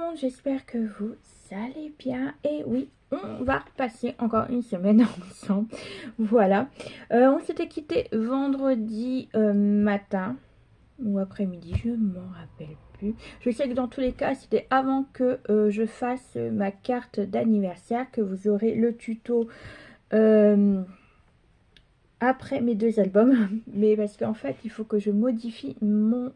monde, j'espère que vous allez bien. Et oui, on va passer encore une semaine ensemble. Voilà. On s'était quitté vendredi matin ou après-midi, je m'en rappelle plus. Je sais que dans tous les cas, c'était avant que je fasse ma carte d'anniversaire, que vous aurez le tuto après mes deux albums. Mais parce qu'en fait, il faut que je modifie mon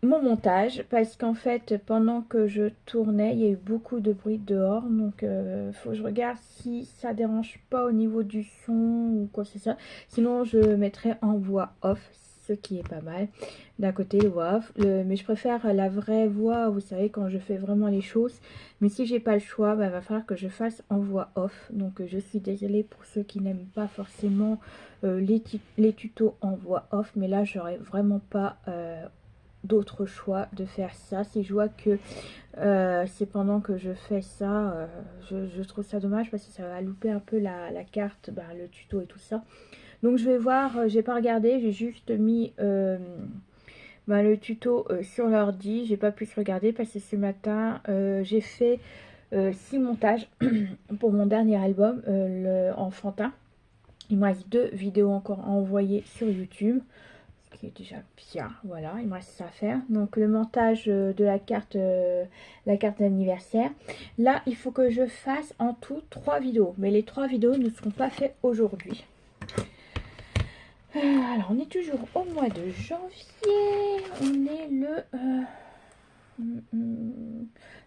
montage, parce qu'en fait pendant que je tournais il y a eu beaucoup de bruit dehors, donc faut que je regarde si ça dérange pas au niveau du son ou quoi c'est ça, sinon je mettrai en voix off, ce qui est pas mal d'un côté, le voix off, mais je préfère la vraie voix, vous savez, quand je fais vraiment les choses. Mais si j'ai pas le choix, bah, va falloir que je fasse en voix off, donc je suis désolée pour ceux qui n'aiment pas forcément les tutos en voix off, mais là j'aurais vraiment pas d'autre choix de faire ça. Si je vois que c'est pendant que je fais ça, je trouve ça dommage parce que ça va louper un peu la carte, bah, le tuto et tout ça. Donc je vais voir, j'ai pas regardé, j'ai juste mis bah, le tuto sur l'ordi. J'ai pas pu se regarder parce que ce matin j'ai fait 6 montages pour mon dernier album, le Enfantin. Il me reste 2 vidéos encore à envoyer sur YouTube, qui est déjà bien. Voilà, il me reste ça à faire. Donc le montage de la carte d'anniversaire. Là, il faut que je fasse en tout 3 vidéos. Mais les 3 vidéos ne seront pas faites aujourd'hui. Alors, on est toujours au mois de janvier. On est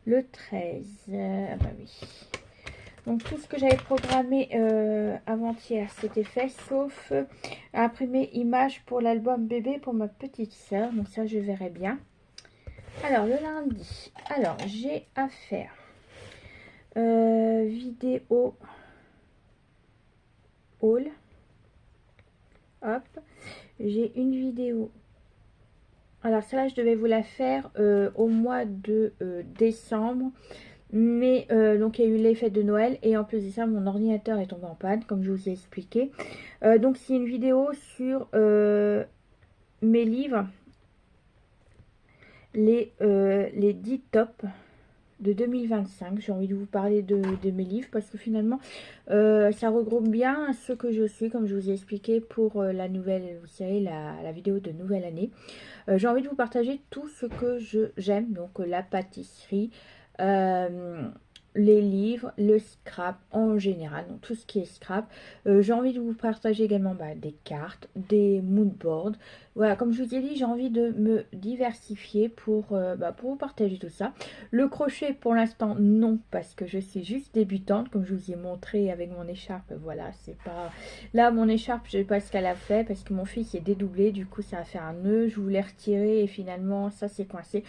le 13. Ah bah oui. Donc tout ce que j'avais programmé avant-hier, c'était fait, sauf imprimer image pour l'album bébé pour ma petite soeur. Donc ça, je verrai bien. Alors, le lundi, alors j'ai à faire vidéo haul. Hop, j'ai une vidéo. Alors celle-là, je devais vous la faire au mois de décembre. Mais donc il y a eu les fêtes de Noël et en plus de ça mon ordinateur est tombé en panne comme je vous ai expliqué. Donc c'est une vidéo sur mes livres, les 10 tops de 2025. J'ai envie de vous parler de mes livres parce que finalement ça regroupe bien ce que je suis, comme je vous ai expliqué pour la nouvelle, vous savez, la vidéo de nouvelle année. J'ai envie de vous partager tout ce que j'aime, donc la pâtisserie, les livres, le scrap en général, donc tout ce qui est scrap. J'ai envie de vous partager également des cartes, des moodboards. Voilà, comme je vous ai dit, j'ai envie de me diversifier pour vous partager tout ça. Le crochet pour l'instant non, parce que je suis juste débutante, comme je vous ai montré avec mon écharpe. Voilà, c'est pas... Là, mon écharpe, je sais pas ce qu'elle a fait, parce que mon fils est dédoublé, du coup ça va faire un nœud. Je voulais retirer et finalement ça s'est coincé.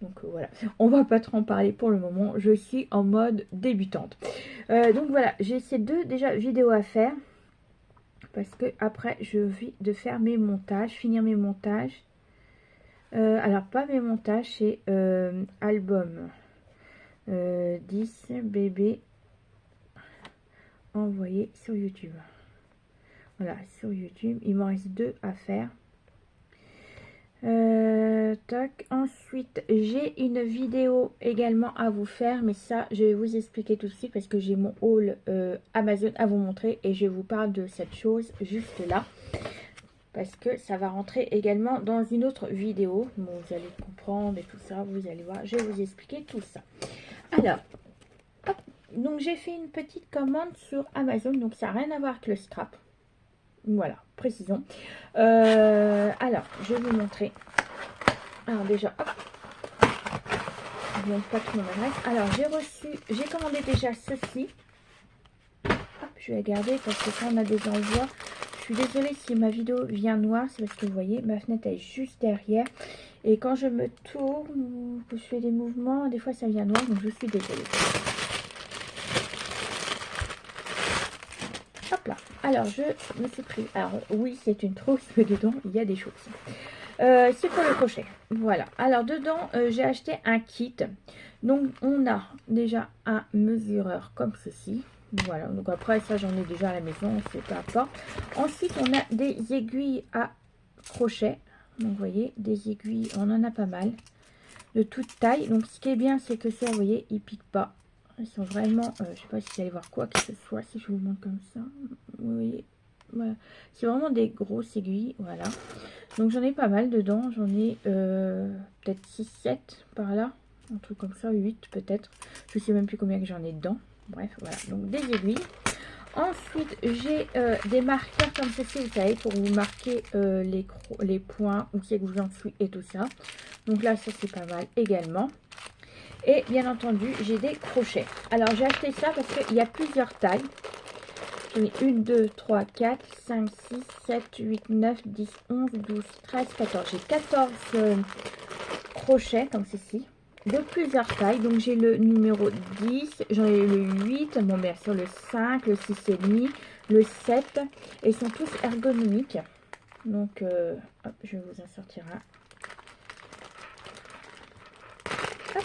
Donc voilà, on va pas trop en parler pour le moment, je suis en mode débutante. Donc voilà, j'ai ces 2 déjà vidéos à faire. Parce que après je vais de faire mes montages, finir mes montages. Alors pas mes montages, c'est album 10 bébés envoyés sur YouTube. Voilà, sur YouTube, il m'en reste 2 à faire. Toc. Ensuite j'ai une vidéo également à vous faire, mais ça je vais vous expliquer tout de suite parce que j'ai mon haul Amazon à vous montrer et je vous parle de cette chose juste là parce que ça va rentrer également dans une autre vidéo. Bon, vous allez comprendre et tout ça, vous allez voir, je vais vous expliquer tout ça. Alors hop, donc j'ai fait une petite commande sur Amazon, donc ça n'a rien à voir avec le scrap. Voilà, précisons. Alors, je vais vous montrer. Alors déjà, hop. Je ne montre pas tout mon adresse. Alors, j'ai commandé déjà ceci. Hop, je vais la garder parce que quand on a des envois, je suis désolée si ma vidéo vient noire, c'est parce que vous voyez, ma fenêtre est juste derrière. Et quand je me tourne ou que je fais des mouvements, des fois ça vient noir, donc je suis désolée. Hop là. Alors, je me suis pris. Alors, oui, c'est une trousse, mais dedans, il y a des choses. C'est pour le crochet. Voilà. Alors, dedans, j'ai acheté un kit. Donc, on a déjà un mesureur comme ceci. Voilà. Donc, après, ça, j'en ai déjà à la maison. C'est peu importe. Ensuite, on a des aiguilles à crochet. Donc, vous voyez, des aiguilles, on en a pas mal. de toute taille. Donc ce qui est bien, c'est que ça, vous voyez, ils piquent pas. Ils sont vraiment, je sais pas si vous allez voir quoi que ce soit, si je vous montre comme ça. Vous voyez, voilà. C'est vraiment des grosses aiguilles, voilà. Donc j'en ai pas mal dedans, j'en ai peut-être 6-7 par là. Un truc comme ça, 8 peut-être. Je sais même plus combien que j'en ai dedans. Bref, voilà, donc des aiguilles. Ensuite, j'ai des marqueurs comme ceci, vous savez, pour vous marquer les points, où c'est que vous en suis et tout ça. Donc là, ça c'est pas mal également. Et bien entendu, j'ai des crochets. Alors, j'ai acheté ça parce qu'il y a plusieurs tailles. J'en ai 1, 2, 3, 4, 5, 6, 7, 8, 9, 10, 11, 12, 13, 14. J'ai 14 crochets comme ceci, de plusieurs tailles. Donc j'ai le numéro 10, j'en ai le 8, bon bien sûr le 5, le 6,5, le 7. Et ils sont tous ergonomiques. Donc hop, je vais vous en sortir un. Hop.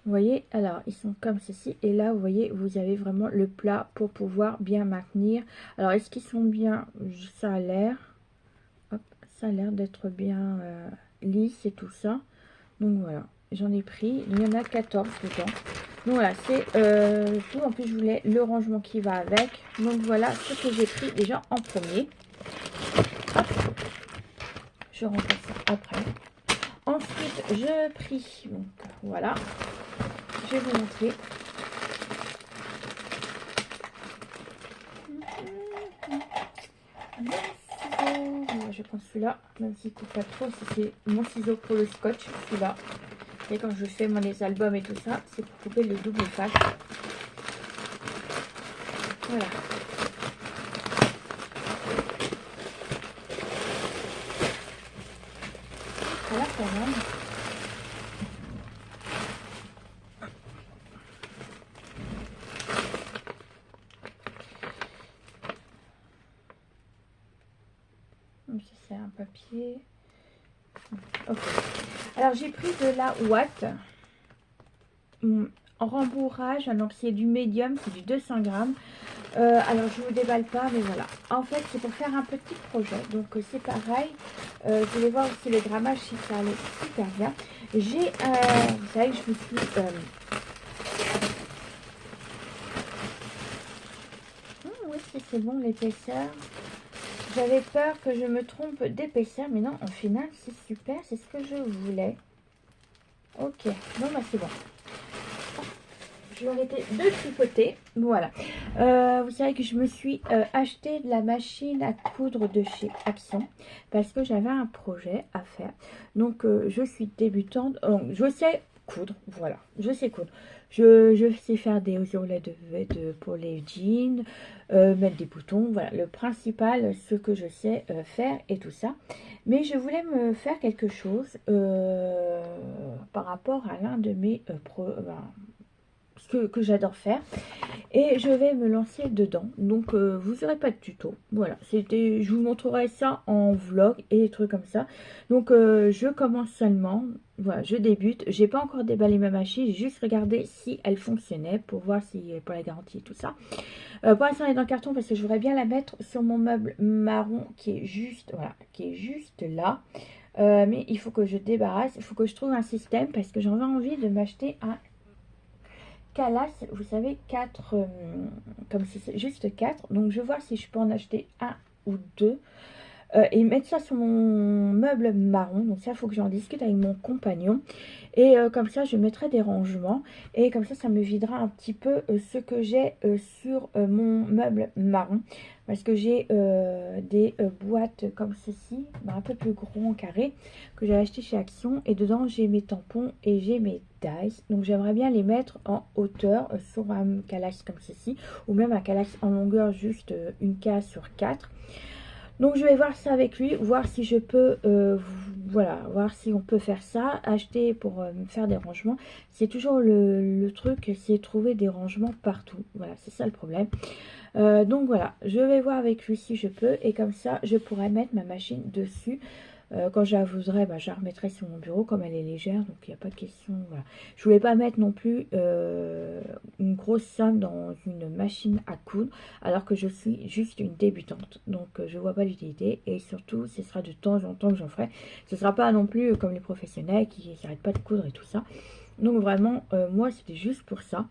Vous voyez, alors ils sont comme ceci. Et là, vous voyez, vous avez vraiment le plat pour pouvoir bien maintenir. Alors, est-ce qu'ils sont bien? Ça a l'air. Hop, ça a l'air d'être bien lisse et tout ça. Donc voilà, j'en ai pris. Il y en a 14 dedans. Donc voilà, c'est tout. En plus, je voulais le rangement qui va avec. Donc voilà ce que j'ai pris déjà en premier. Hop. Je range ça après. Ensuite, je pris. Donc voilà. Je vais vous montrer. Je vais prendre celui-là, même s'il ne coupe pas trop. C'est mon ciseau pour le scotch, celui-là. Et quand je fais les albums et tout ça, c'est pour couper le double face. Voilà. Voilà quand même. C'est un papier. Ok. Alors j'ai pris de la ouate en rembourrage, donc c'est du médium, c'est du 200 grammes. Alors je vous déballe pas, mais voilà. En fait, c'est pour faire un petit projet, donc c'est pareil. Je voulais voir aussi le grammage si ça allait super bien. J'ai, vous savez que je me suis oui, c'est bon l'épaisseur. J'avais peur que je me trompe d'épaisseur, mais non, au final, c'est super, c'est ce que je voulais. Ok, bon, bah c'est bon. Je vais arrêter de tripoter. Voilà. Vous savez que je me suis acheté de la machine à coudre de chez Action parce que j'avais un projet à faire. Donc, je suis débutante. Je sais coudre, voilà. Je sais coudre. Je sais faire des ourlets pour les jeans, mettre des boutons. Voilà, le principal, ce que je sais faire et tout ça. Mais je voulais me faire quelque chose par rapport à l'un de mes que j'adore faire, et je vais me lancer dedans. Donc vous n'aurez pas de tuto, voilà, c'était, je vous montrerai ça en vlog et des trucs comme ça. Donc je commence seulement, voilà, je débute, j'ai pas encore déballé ma machine, j'ai juste regardé si elle fonctionnait pour voir si pour la garantie et tout ça. Pour l'instant elle est dans le carton parce que je voudrais bien la mettre sur mon meuble marron qui est juste, voilà, qui est juste là. Mais il faut que je débarrasse, il faut que je trouve un système parce que j'avais envie de m'acheter un Calas, vous savez, 4, comme c'est juste 4. Donc je vais voir si je peux en acheter un ou deux et mettre ça sur mon meuble marron. Donc ça, il faut que j'en discute avec mon compagnon. Et comme ça, je mettrai des rangements. Et comme ça me videra un petit peu ce que j'ai sur mon meuble marron. Parce que j'ai des boîtes comme ceci, un peu plus gros en carré, que j'ai acheté chez Action. Et dedans, j'ai mes tampons et j'ai mes dies. Donc j'aimerais bien les mettre en hauteur sur un calage comme ceci. Ou même un calage en longueur, juste une case sur 4. Donc je vais voir ça avec lui, voir si je peux, voilà, voir si on peut faire ça, acheter pour faire des rangements. C'est toujours le truc, c'est trouver des rangements partout. Voilà, c'est ça le problème. Donc voilà, je vais voir avec lui si je peux, et comme ça je pourrais mettre ma machine dessus. Quand je la voudrais, bah, je la remettrai sur mon bureau comme elle est légère, donc il n'y a pas de question. Voilà. Je voulais pas mettre non plus une grosse somme dans une machine à coudre, alors que je suis juste une débutante, donc je vois pas l'utilité. Et surtout, ce sera de temps en temps que j'en ferai. Ce sera pas non plus comme les professionnels qui n'arrêtent pas de coudre et tout ça. Donc vraiment, moi c'était juste pour ça.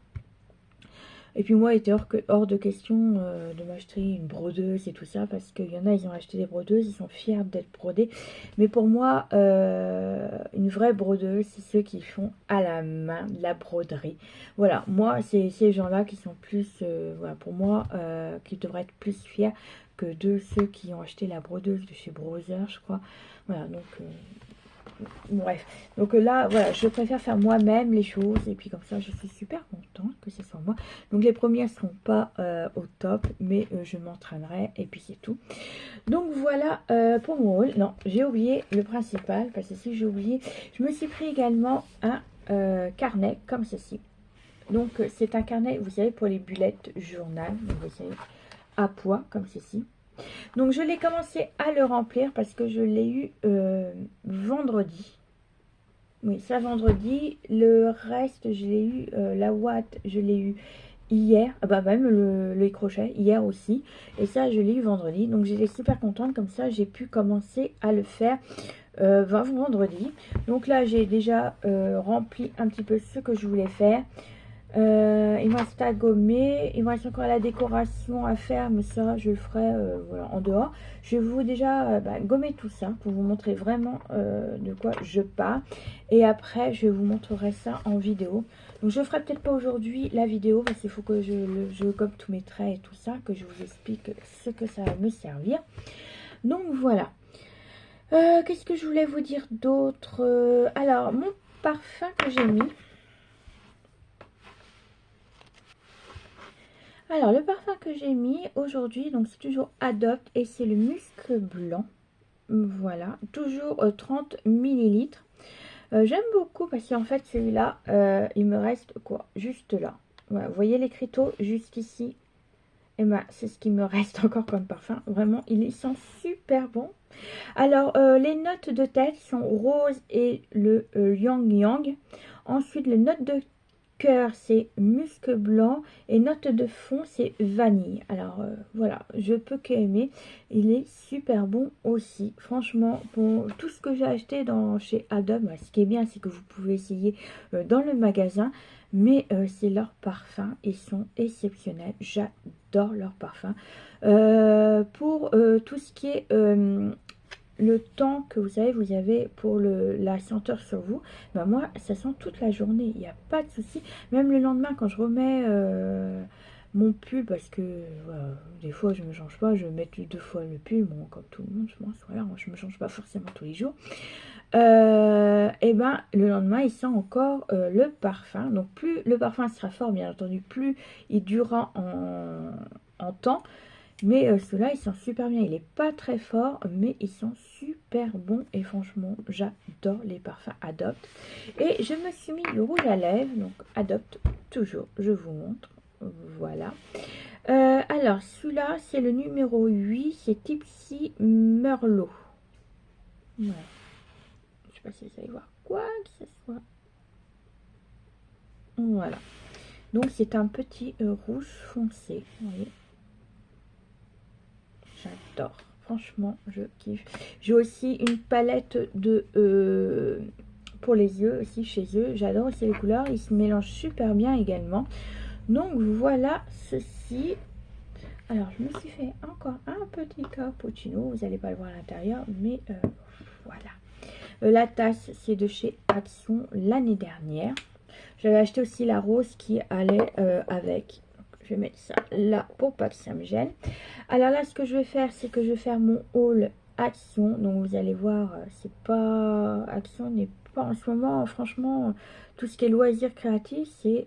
Et puis moi, il était hors de question de m'acheter une brodeuse et tout ça, parce qu'il y en a, ils ont acheté des brodeuses, ils sont fiers d'être brodés. Mais pour moi, une vraie brodeuse, c'est ceux qui font à la main de la broderie. Voilà, moi, c'est ces gens-là qui sont plus, voilà, pour moi, qui devraient être plus fiers que de ceux qui ont acheté la brodeuse de chez Brother, je crois. Voilà, donc... bref, donc là, voilà, je préfère faire moi-même les choses et puis comme ça, je suis super contente que ce soit moi. Donc les premières seront pas au top, mais je m'entraînerai et puis c'est tout. Donc voilà pour mon haul. Non, j'ai oublié le principal parce que si j'ai oublié, je me suis pris également un carnet comme ceci. Donc c'est un carnet, vous savez, pour les bullettes journal, donc, vous savez, à poids comme ceci. Donc je l'ai commencé à le remplir parce que je l'ai eu vendredi. Oui, ça vendredi. Le reste, je l'ai eu, la ouate, je l'ai eu hier. Ah bah même le crochet, hier aussi. Et ça, je l'ai eu vendredi. Donc j'étais super contente. Comme ça, j'ai pu commencer à le faire vendredi. Donc là, j'ai déjà rempli un petit peu ce que je voulais faire. Il me reste à gommer, il me reste encore la décoration à faire, mais ça je le ferai voilà, en dehors. Je vais vous déjà gommer tout ça pour vous montrer vraiment de quoi je parle. Et après je vous montrerai ça en vidéo. Donc je ferai peut-être pas aujourd'hui la vidéo parce qu'il faut que je gomme tous mes traits et tout ça, que je vous explique ce que ça va me servir. Donc voilà. Qu'est-ce que je voulais vous dire d'autre? Alors mon parfum que j'ai mis. Alors, le parfum que j'ai mis aujourd'hui, donc c'est toujours Adopt et c'est le musc blanc. Voilà, toujours 30 millilitres. J'aime beaucoup parce qu'en fait, celui-là, il me reste quoi? Juste là. Voilà, vous voyez l'écriteau juste ici? Et ben, c'est ce qui me reste encore comme parfum. Vraiment, il sent super bon. Alors, les notes de tête sont rose et le yang yang. Ensuite, les notes de cœur, c'est musc blanc. Et note de fond, c'est vanille. Alors, voilà, je peux qu'aimer. Il est super bon aussi. Franchement, pour tout ce que j'ai acheté chez Adobe, ce qui est bien, c'est que vous pouvez essayer dans le magasin. Mais c'est leur parfum. Ils sont exceptionnels. J'adore leur parfum. Pour tout ce qui est le temps que vous savez, vous avez pour la senteur sur vous, ben moi, ça sent toute la journée. Il n'y a pas de souci. Même le lendemain, quand je remets mon pull, parce que des fois, je ne me change pas, je mets 2 fois le pull, bon, comme tout le monde, je pense. Voilà, je ne me change pas forcément tous les jours. Et ben le lendemain il sent encore le parfum. Donc plus le parfum sera fort, bien entendu, plus il durera en temps. Mais celui-là il sent super bien. Il est pas très fort, mais il sent super bon. Et franchement j'adore les parfums Adopt. Et je me suis mis le rouge à lèvres, donc Adopt toujours, je vous montre. Voilà. Alors celui-là c'est le numéro 8, c'est Tipsy Merlot. Voilà. Je sais pas si vous allez voir quoi que ce soit. Voilà. Donc c'est un petit rouge foncé. Vous voyez. J'adore. Franchement, je kiffe. J'ai aussi une palette de pour les yeux aussi chez eux. J'adore aussi les couleurs. Ils se mélangent super bien également. Donc voilà ceci. Alors je me suis fait encore un petit cappuccino. Vous n'allez pas le voir à l'intérieur, mais voilà. La tasse, c'est de chez Action l'année dernière. J'avais acheté aussi la rose qui allait avec. Donc, je vais mettre ça là pour pas que ça me gêne. Alors là, ce que je vais faire, c'est que je vais faire mon haul Action. Donc vous allez voir, c'est pas... Action n'est pas en ce moment, franchement, tout ce qui est loisirs créatifs, c'est...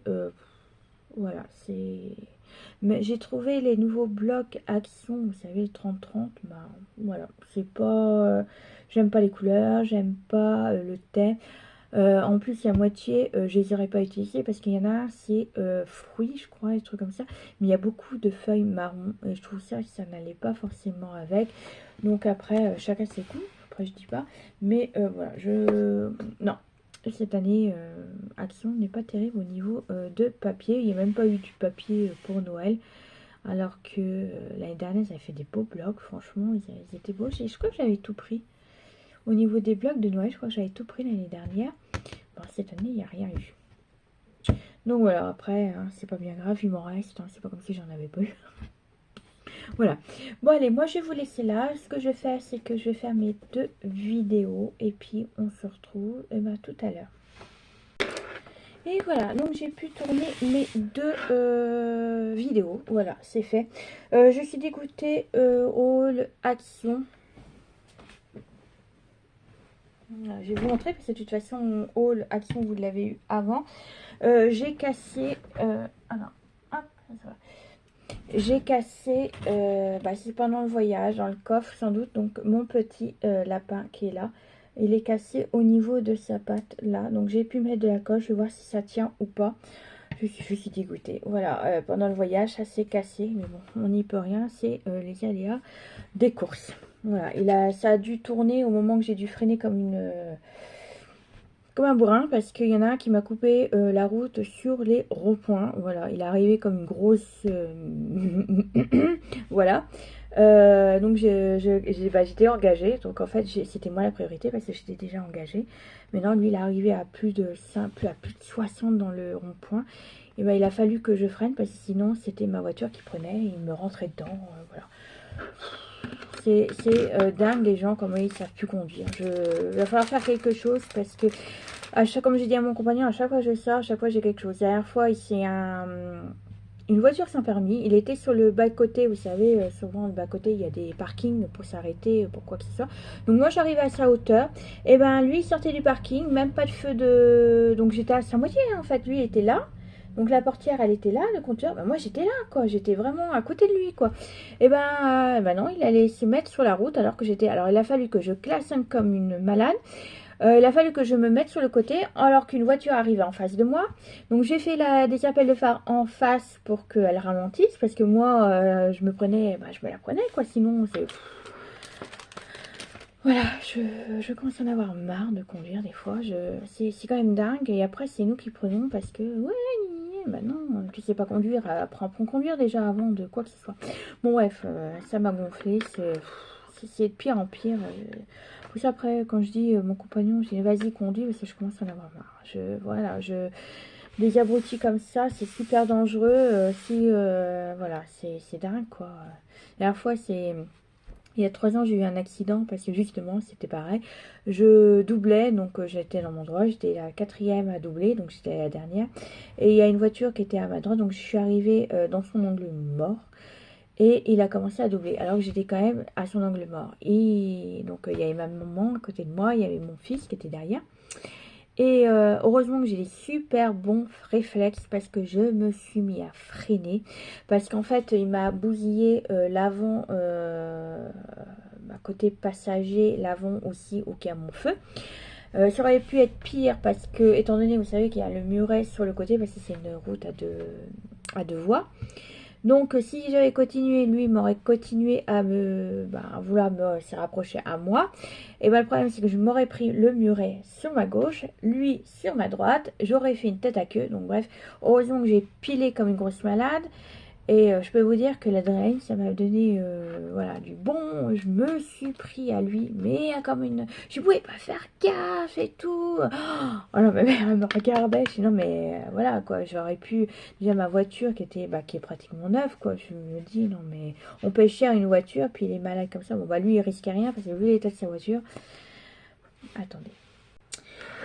voilà, c'est... Mais j'ai trouvé les nouveaux blocs Action, vous savez, le 30-30, bah voilà, c'est pas... j'aime pas les couleurs, j'aime pas le thème. En plus, il y a moitié, je les aurais pas utilisés parce qu'il y en a, c'est fruits, je crois, des trucs comme ça. Mais il y a beaucoup de feuilles marron et je trouve ça n'allait pas forcément avec. Donc après, chacun ses goûts. après je dis pas. Mais voilà, non, cette année, Action n'est pas terrible au niveau de papier. Il n'y a même pas eu du papier pour Noël. Alors que l'année dernière, j'avais fait des beaux blocs. Franchement, ils étaient beaux. Je crois que j'avais tout pris. Au niveau des blocs de Noël, je crois que j'avais tout pris l'année dernière. Bon, cette année, il n'y a rien eu. Donc voilà, après, hein, c'est pas bien grave, il m'en reste. Hein, c'est pas comme si j'en avais pas eu. Voilà. Bon, allez, moi, je vais vous laisser là. Ce que je vais faire, c'est que je vais faire mes 2 vidéos. Et puis, on se retrouve tout à l'heure. Et voilà, donc j'ai pu tourner mes 2 vidéos. Voilà, c'est fait. Je suis dégoûtée Haul Action. Je vais vous montrer parce que de toute façon, Haul Action, vous l'avez eu avant. J'ai cassé... alors, hop, ça va. J'ai cassé, c'est pendant le voyage, dans le coffre sans doute, donc mon petit lapin qui est là. Il est cassé au niveau de sa patte là. Donc j'ai pu mettre de la colle. Je vais voir si ça tient ou pas. Je suis dégoûtée. Voilà, pendant le voyage, ça s'est cassé. Mais bon, on n'y peut rien. C'est les aléas des courses. Voilà, ça a dû tourner au moment que j'ai dû freiner comme un bourrin. Parce qu'il y en a un qui m'a coupé la route sur les ronds-points. Voilà, il est arrivé comme une grosse... voilà. Donc j'étais engagée, donc en fait c'était moi la priorité parce que j'étais déjà engagée. Maintenant lui il est arrivé à plus de 60 dans le rond-point. Et il a fallu que je freine parce que sinon c'était ma voiture qui prenait et il me rentrait dedans. Voilà. C'est dingue les gens comment ils savent plus conduire. Il va falloir faire quelque chose parce que comme j'ai dit à mon compagnon, à chaque fois que je sors, à chaque fois j'ai quelque chose. La dernière fois c'est une voiture sans permis. Il était sur le bas-côté, vous savez, souvent le bas-côté, il y a des parkings pour s'arrêter, pour quoi que ce soit. Donc moi, j'arrivais à sa hauteur. Et ben lui, il sortait du parking, même pas de feu de... Donc j'étais à sa moitié, hein, en fait. Lui, il était là. Donc la portière, elle était là, le compteur, ben moi, j'étais là, quoi. J'étais vraiment à côté de lui, quoi. Et ben non, il allait se mettre sur la route alors que j'étais... Alors, il a fallu que je klaxonne comme une malade. Il a fallu que je me mette sur le côté alors qu'une voiture arrivait en face de moi. Donc j'ai fait des appels de phare en face pour qu'elle ralentisse. Parce que moi, je me la prenais quoi. Sinon, c'est... Voilà, je commence à en avoir marre de conduire des fois. C'est quand même dingue. Et après, c'est nous qui prenons parce que... Ouais, bah non, tu sais pas conduire. Apprends à conduire déjà avant de quoi que ce soit. Bon bref, ça m'a gonflé. C'est de pire en pire. Plus après, quand je dis mon compagnon, je dis vas-y conduis parce que je commence à en avoir marre. Des abrutis comme ça, c'est super dangereux. Voilà, c'est dingue quoi. La dernière fois, il y a 3 ans, j'ai eu un accident parce que justement, c'était pareil. Je doublais, donc j'étais dans mon droit, j'étais la 4e à doubler, donc j'étais la dernière. Et il y a une voiture qui était à ma droite, donc je suis arrivée dans son angle mort. Et il a commencé à doubler, alors que j'étais quand même à son angle mort. Et donc il y avait ma maman à côté de moi, il y avait mon fils qui était derrière. Et heureusement que j'ai des super bons réflexes parce que je me suis mis à freiner. Parce qu'en fait, il m'a bousillé l'avant, côté passager, l'avant aussi au cas mon feu. Ça aurait pu être pire parce que, étant donné, vous savez qu'il y a le muret sur le côté, parce que c'est une route à deux voies. Donc si j'avais continué, lui m'aurait continué à vouloir se rapprocher à moi. Et le problème c'est que je m'aurais pris le muret sur ma gauche, lui sur ma droite, j'aurais fait une tête à queue. Donc bref, heureusement que j'ai pilé comme une grosse malade. Et je peux vous dire que l'adrénaline, ça m'a donné du bon. Je me suis pris à lui, mais comme une... Je pouvais pas faire gaffe et tout. Oh non, ma mère elle me regardait. Je dis non, mais voilà quoi. J'aurais pu... Déjà ma voiture qui est pratiquement neuve quoi. Je me dis non, mais on paye cher une voiture, puis il est malade comme ça. Bon lui il risquait rien parce que vu l'état de sa voiture... Attendez.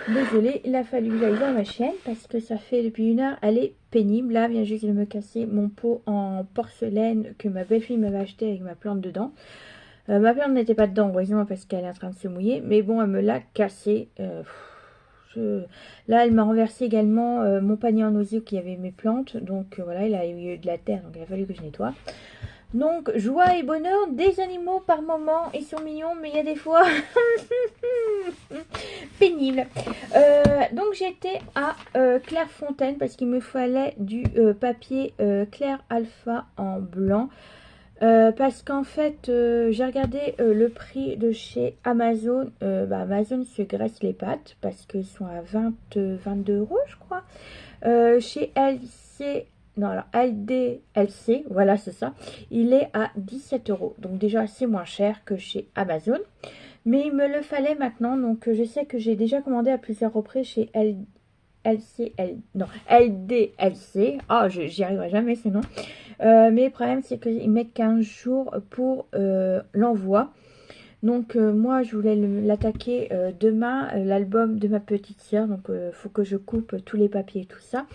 Désolée, il a fallu que j'aille voir ma chienne parce que ça fait depuis 1 heure, elle est pénible. Là, vient juste de me casser mon pot en porcelaine que ma belle-fille m'avait acheté avec ma plante dedans. Ma plante n'était pas dedans, heureusement, parce qu'elle est en train de se mouiller. Mais bon, elle me l'a cassé. Là, elle m'a renversé également mon panier en osier qui avait mes plantes. Donc voilà, il a eu de la terre, donc il a fallu que je nettoie. Donc, joie et bonheur, des animaux par moment, ils sont mignons, mais il y a des fois pénible. Donc, j'étais à Clairefontaine parce qu'il me fallait du papier Clair Alpha en blanc. Parce qu'en fait, j'ai regardé le prix de chez Amazon. Amazon se graisse les pattes parce qu'ils sont à 22 euros, je crois. Chez LC, non, alors LDLC, voilà, c'est ça. Il est à 17 euros. Donc, déjà, c'est moins cher que chez Amazon. Mais il me le fallait maintenant. Donc, je sais que j'ai déjà commandé à plusieurs reprises chez non, LDLC. Ah, j'y arriverai jamais sinon. Mais le problème, c'est qu'ils mettent 15 jours pour l'envoi. Donc, moi, je voulais l'attaquer demain, l'album de ma petite sœur. Donc, il faut que je coupe tous les papiers et tout ça.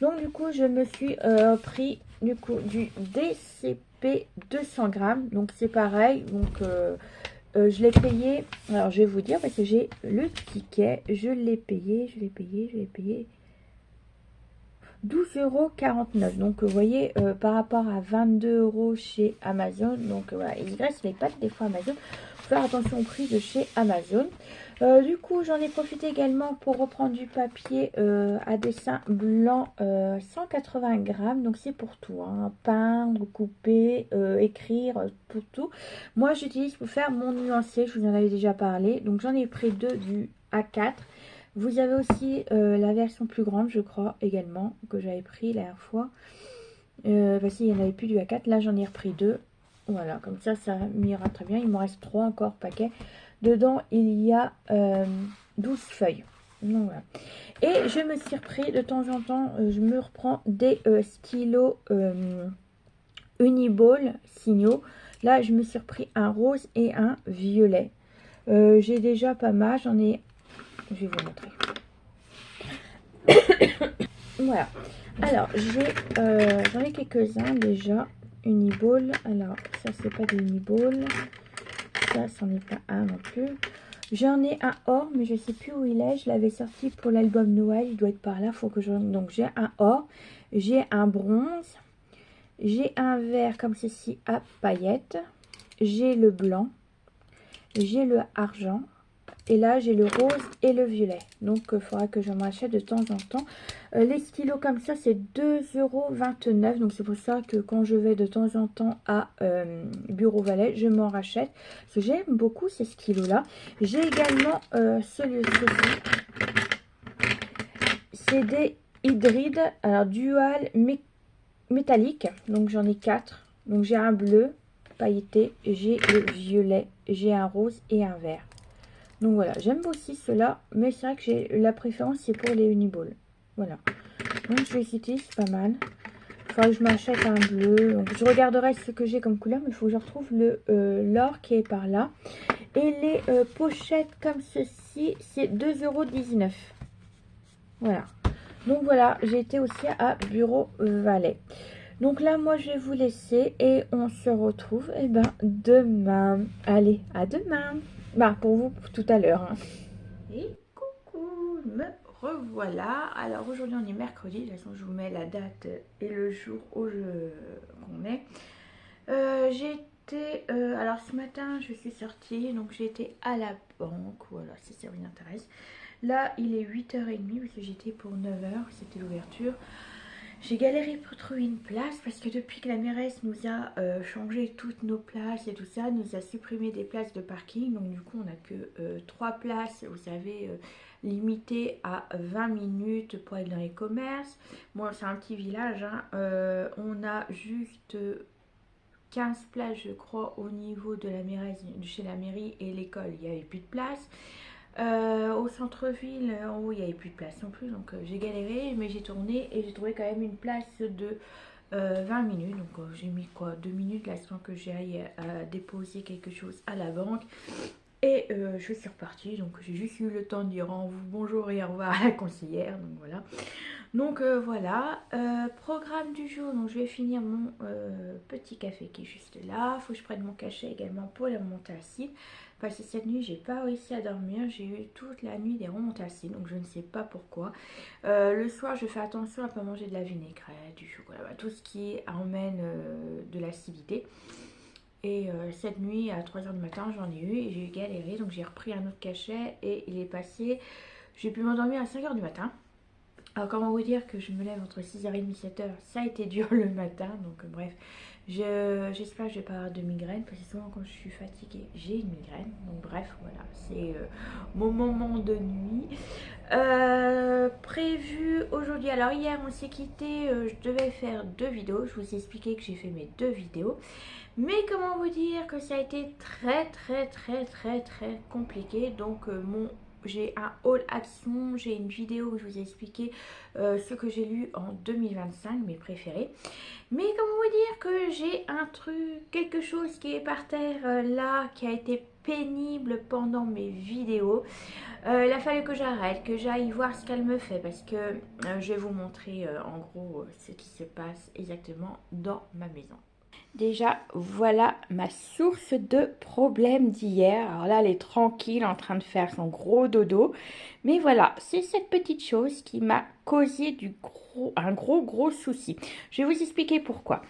Donc, du coup, je me suis pris du coup du DCP 200 grammes. Donc, c'est pareil. Donc, je l'ai payé. Alors, je vais vous dire parce que j'ai le ticket. Je l'ai payé. 12,49 €. Donc, vous voyez, par rapport à 22 € chez Amazon. Donc, voilà, ils graissent les pattes des fois Amazon. Faut faire attention au prix de chez Amazon. Du coup, j'en ai profité également pour reprendre du papier à dessin blanc 180 grammes. Donc, c'est pour tout, hein. Peindre, couper, écrire, pour tout. Moi, j'utilise pour faire mon nuancé. Je vous en avais déjà parlé. Donc, j'en ai pris deux du A4. Vous avez aussi la version plus grande, je crois, également, que j'avais pris la dernière fois. Parce qu'il n'y en avait plus du A4. Là, j'en ai repris deux. Voilà, comme ça m'ira très bien. Il me reste 3 encore paquets. Dedans, il y a 12 feuilles. Donc, voilà. Et je me suis repris, de temps en temps, je me reprends des stylos Uniball signaux. Là, je me suis repris un rose et un violet. J'ai déjà pas mal. J'en ai... Je vais vous montrer. Voilà. Alors, j'en ai quelques-uns déjà. Uniball. Alors, ça, c'est pas des Uniball. Ça, c'en est pas un non plus. J'en ai un or, mais je sais plus où il est. Je l'avais sorti pour l'album Noël. Il doit être par là. Faut que je... Donc, j'ai un or. J'ai un bronze. J'ai un vert comme ceci à paillettes. J'ai le blanc. J'ai le argent. Et là, j'ai le rose et le violet. Donc, il faudra que je m'en achète de temps en temps. Les stylos comme ça, c'est 2,29 €. Donc, c'est pour ça que quand je vais de temps en temps à Bureau Valais, je m'en rachète. Parce que j'aime beaucoup ces stylos-là. J'ai également celui-ci. C'est des hybrides. Alors, dual métallique. Donc, j'en ai 4. Donc, j'ai un bleu pailleté. J'ai le violet. J'ai un rose et un vert. Donc voilà, j'aime aussi cela, mais c'est vrai que j'ai la préférence, c'est pour les Uniball. Voilà. Donc je vais citer, c'est pas mal. Il faudra que je m'achète un bleu. Donc, je regarderai ce que j'ai comme couleur, mais il faut que je retrouve l'or qui est par là. Et les pochettes comme ceci, c'est 2,19 €. Voilà. Donc voilà, j'ai été aussi à Bureau Valais. Donc là, moi, je vais vous laisser et on se retrouve demain. Allez, à demain. Pour vous, tout à l'heure. Hein. Et coucou, me revoilà. Alors aujourd'hui, on est mercredi. De toute façon, je vous mets la date et le jour où qu'on est. J'ai été... alors ce matin, je suis sortie. Donc j'ai été à la banque. Voilà, si ça vous intéresse. Là, il est 8h30 parce que j'étais pour 9h. C'était l'ouverture. J'ai galéré pour trouver une place parce que depuis que la mairesse nous a changé toutes nos places et tout ça, nous a supprimé des places de parking. Donc du coup, on n'a que 3 places, vous savez, limitées à 20 minutes pour aller dans les commerces. Bon, c'est un petit village, hein. On a juste 15 places, je crois, au niveau de la mairesse, de chez la mairie et l'école. Il n'y avait plus de place. Au centre-ville, en haut, il n'y avait plus de place non plus, donc j'ai galéré, mais j'ai tourné et j'ai trouvé quand même une place de 20 minutes. Donc j'ai mis quoi, 2 minutes là, sans que j'aille déposer quelque chose à la banque. Et je suis repartie, donc j'ai juste eu le temps de dire bonjour et au revoir à la conseillère, donc voilà. Donc voilà, programme du jour, donc je vais finir mon petit café qui est juste là. Il faut que je prenne mon cachet également pour les remontées acides. Parce que cette nuit, j'ai pas réussi à dormir. J'ai eu toute la nuit des remontées acides, donc je ne sais pas pourquoi. Le soir, je fais attention à ne pas manger de la vinaigrette, du chocolat, tout ce qui emmène de l'acidité. Et cette nuit, à 3 h du matin, j'en ai eu et j'ai galéré. Donc j'ai repris un autre cachet et il est passé. J'ai pu m'endormir à 5 h du matin. Alors comment vous dire que je me lève entre 6h30 et 7h, ça a été dur le matin, donc bref. J'espère que je vais pas avoir de migraine, parce que souvent quand je suis fatiguée, j'ai une migraine. Donc bref, voilà, c'est mon moment de nuit. Prévu aujourd'hui, alors hier on s'est quitté, je devais faire 2 vidéos, je vous ai expliqué que j'ai fait mes 2 vidéos. Mais comment vous dire que ça a été très compliqué. Donc j'ai un haul action, j'ai une vidéo où je vous ai expliqué ce que j'ai lu en 2025, mes préférés. Mais comment vous dire que j'ai un truc, quelque chose qui est par terre là, qui a été pénible pendant mes vidéos. Il a fallu que j'arrête, que j'aille voir ce qu'elle me fait, parce que je vais vous montrer en gros ce qui se passe exactement dans ma maison. Déjà, voilà ma source de problème d'hier. Alors là, elle est tranquille en train de faire son gros dodo. Mais voilà, c'est cette petite chose qui m'a causé un gros souci. Je vais vous expliquer pourquoi.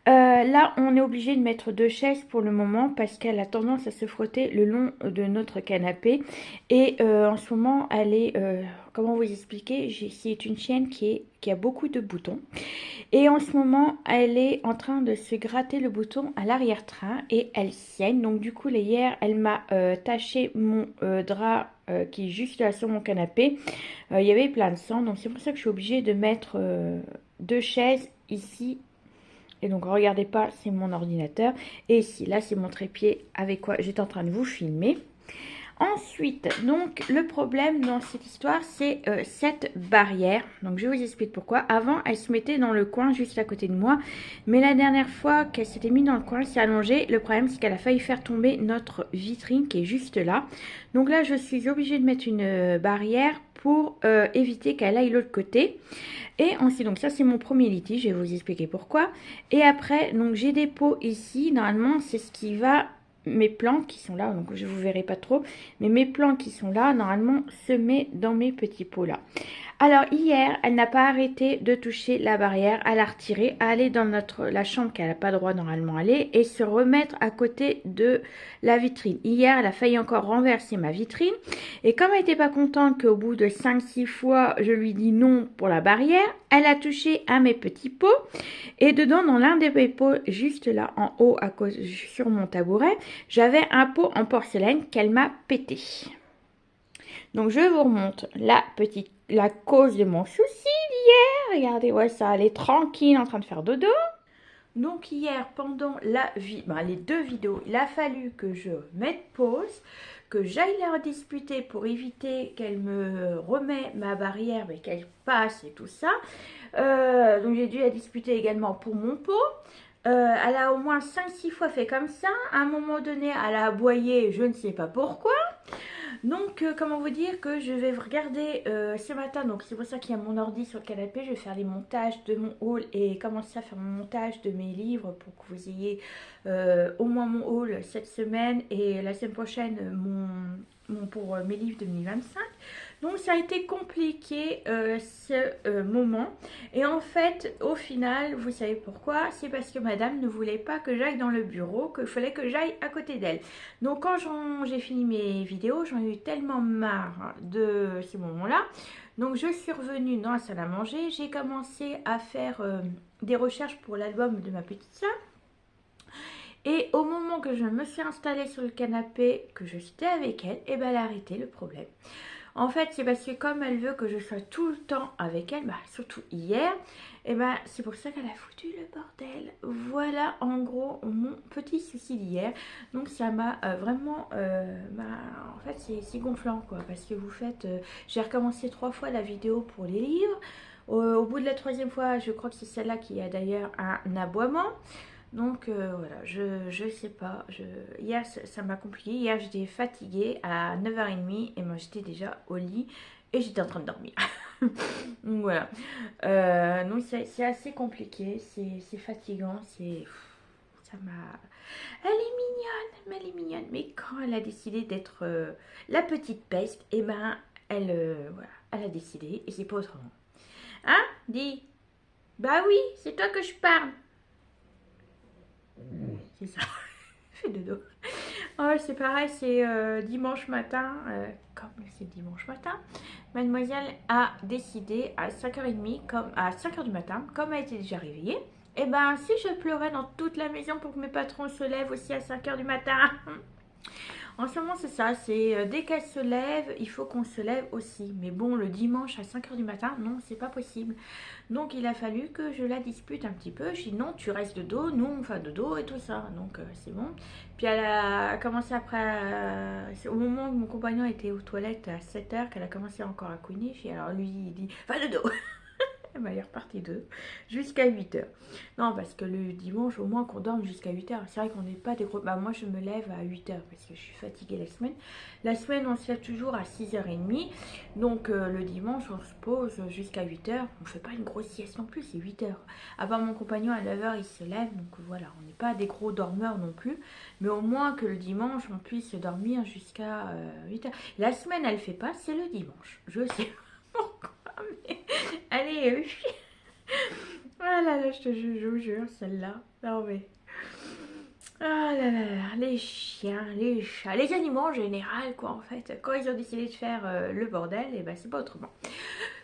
Là, on est obligé de mettre 2 chaises pour le moment parce qu'elle a tendance à se frotter le long de notre canapé. Et en ce moment, elle est, comment vous expliquer, c'est une chienne qui a beaucoup de boutons. Et en ce moment, elle est en train de se gratter le bouton à l'arrière-train et elle saigne. Donc du coup, hier, elle m'a taché mon drap qui est juste là sur mon canapé. Il y avait plein de sang, donc c'est pour ça que je suis obligée de mettre 2 chaises ici. Et donc, regardez pas, c'est mon ordinateur. Et ici, là, c'est mon trépied avec quoi j'étais en train de vous filmer. Ensuite, donc, le problème dans cette histoire, c'est cette barrière. Donc, je vous explique pourquoi. Avant, elle se mettait dans le coin juste à côté de moi. Mais la dernière fois qu'elle s'était mise dans le coin, elle s'est allongée. Le problème, c'est qu'elle a failli faire tomber notre vitrine qui est juste là. Donc là, je suis obligée de mettre une barrière pour éviter qu'elle aille de l'autre côté. Et ensuite, donc ça c'est mon premier litige, je vais vous expliquer pourquoi. Et après, donc j'ai des pots ici, normalement c'est ce qui va, mes plantes qui sont là, donc je vous verrai pas trop, mais mes plantes qui sont là, normalement se met dans mes petits pots là. Alors hier, elle n'a pas arrêté de toucher la barrière, à la retirer, à aller dans la chambre qu'elle n'a pas droit normalement aller et se remettre à côté de la vitrine. Hier, elle a failli encore renverser ma vitrine et comme elle n'était pas contente qu'au bout de 5-6 fois, je lui dis non pour la barrière, elle a touché à mes petits pots et dedans, dans l'un des pots, juste là en haut, sur mon tabouret, j'avais un pot en porcelaine qu'elle m'a pété. Donc je vous remonte la cause de mon souci d'hier. Regardez, ouais, ça, elle est tranquille en train de faire dodo. Donc hier, pendant les 2 vidéos, il a fallu que je mette pause, que j'aille la rediscuter pour éviter qu'elle me remette ma barrière, mais qu'elle passe et tout ça. Donc j'ai dû la discuter également pour mon pot. Elle a au moins 5-6 fois fait comme ça. À un moment donné, elle a aboyé, je ne sais pas pourquoi. Donc, comment vous dire que je vais regarder ce matin, donc c'est pour ça qu'il y a mon ordi sur le canapé, je vais faire les montages de mon haul et commencer à faire mon montage de mes livres pour que vous ayez au moins mon haul cette semaine et la semaine prochaine pour mes livres 2025. Donc ça a été compliqué ce moment. Et en fait, au final, vous savez pourquoi? C'est parce que madame ne voulait pas que j'aille dans le bureau, qu'il fallait que j'aille à côté d'elle. Donc quand j'ai fini mes vidéos, j'en ai eu tellement marre de ces moments-là. Donc je suis revenue dans la salle à manger. J'ai commencé à faire des recherches pour l'album de ma petite soeur. Et au moment que je me suis installée sur le canapé, que je j'étais avec elle, et ben elle a arrêté le problème. En fait, c'est parce que comme elle veut que je sois tout le temps avec elle, bah, surtout hier, et ben c'est pour ça qu'elle a foutu le bordel. Voilà en gros mon petit souci d'hier. Donc ça m'a vraiment, en fait c'est gonflant quoi, parce que vous faites, j'ai recommencé 3 fois la vidéo pour les livres. Au bout de la 3e fois, je crois que c'est celle-là qui a d'ailleurs un aboiement. Donc voilà, je sais pas. Hier, ça m'a compliqué. Hier, j'étais fatiguée à 9h30 et moi, j'étais déjà au lit et j'étais en train de dormir. Donc voilà. Donc c'est assez compliqué. C'est fatigant. Ça m'a... Elle est mignonne, mais elle est mignonne. Mais quand elle a décidé d'être la petite peste, et ben, voilà, elle a décidé et c'est pas autrement. Hein? Dis. Bah oui, c'est toi que je parle. C'est ça. Fais dodo. Oh, c'est pareil, c'est dimanche matin. comme c'est dimanche matin, mademoiselle a décidé à 5h30, comme à 5h du matin, comme elle était déjà réveillée, et ben si je pleurais dans toute la maison pour que mes patrons se lèvent aussi à 5h du matin. En ce moment, c'est ça, c'est dès qu'elle se lève, il faut qu'on se lève aussi. Mais bon, le dimanche à 5h du matin, non, c'est pas possible. Donc, il a fallu que je la dispute un petit peu. Je dis non, tu restes de dos, nous on fait de dos et tout ça. Donc, c'est bon. Puis, elle a commencé après, au moment où mon compagnon était aux toilettes à 7h, qu'elle a commencé encore à couiner. J'ai alors lui, il dit, va de dos. Elle est repartie de jusqu'à 8h. Non, parce que le dimanche, au moins qu'on dorme jusqu'à 8h. C'est vrai qu'on n'est pas des gros... Bah, moi, je me lève à 8h parce que je suis fatiguée la semaine. La semaine, on se lève toujours à 6h30. Donc, le dimanche, on se pose jusqu'à 8h. On ne fait pas une grosse sieste non plus, c'est 8h. À part mon compagnon, à 9h, il se lève. Donc, voilà, on n'est pas des gros dormeurs non plus. Mais au moins que le dimanche, on puisse dormir jusqu'à 8h. La semaine, elle ne fait pas, c'est le dimanche. Je sais pourquoi, mais... Allez, ah là là, je vous jure, celle-là. Non mais... Ah là là là, les chiens, les chats, les animaux en général, quoi, en fait. Quand ils ont décidé de faire le bordel, et ben c'est pas autrement.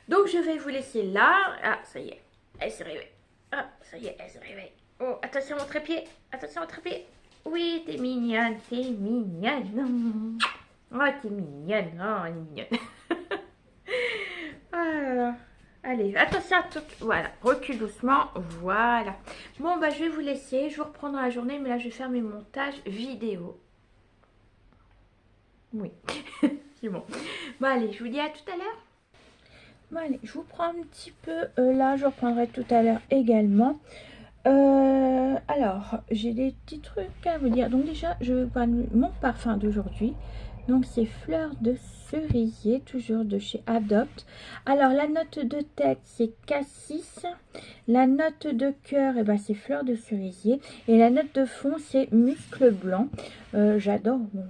Donc je vais vous laisser là. Ah, ça y est, elle s'est réveillée. Ah, ça y est, elle s'est réveillée. Oh, attention au trépied, attention au trépied. Oui, t'es mignonne, t'es mignonne. Oh, t'es mignonne, oh, mignonne. Ah là là. Allez, attention à tout. Voilà, recule doucement. Voilà. Bon, bah, je vais vous laisser. Je vous reprends dans la journée, mais là, je vais faire mes montages vidéo. Oui, c'est bon. Bon, allez, je vous dis à tout à l'heure. Bon, allez, je vous prends un petit peu. Là, je reprendrai tout à l'heure également. Alors, j'ai des petits trucs à vous dire. Donc, déjà, je vais vous parler de mon parfum d'aujourd'hui. Donc, c'est Fleur de Cerisier, toujours de chez Adopt. Alors, la note de tête, c'est Cassis. La note de cœur, eh ben, c'est Fleur de Cerisier. Et la note de fond, c'est Muscle Blanc. J'adore. Bon,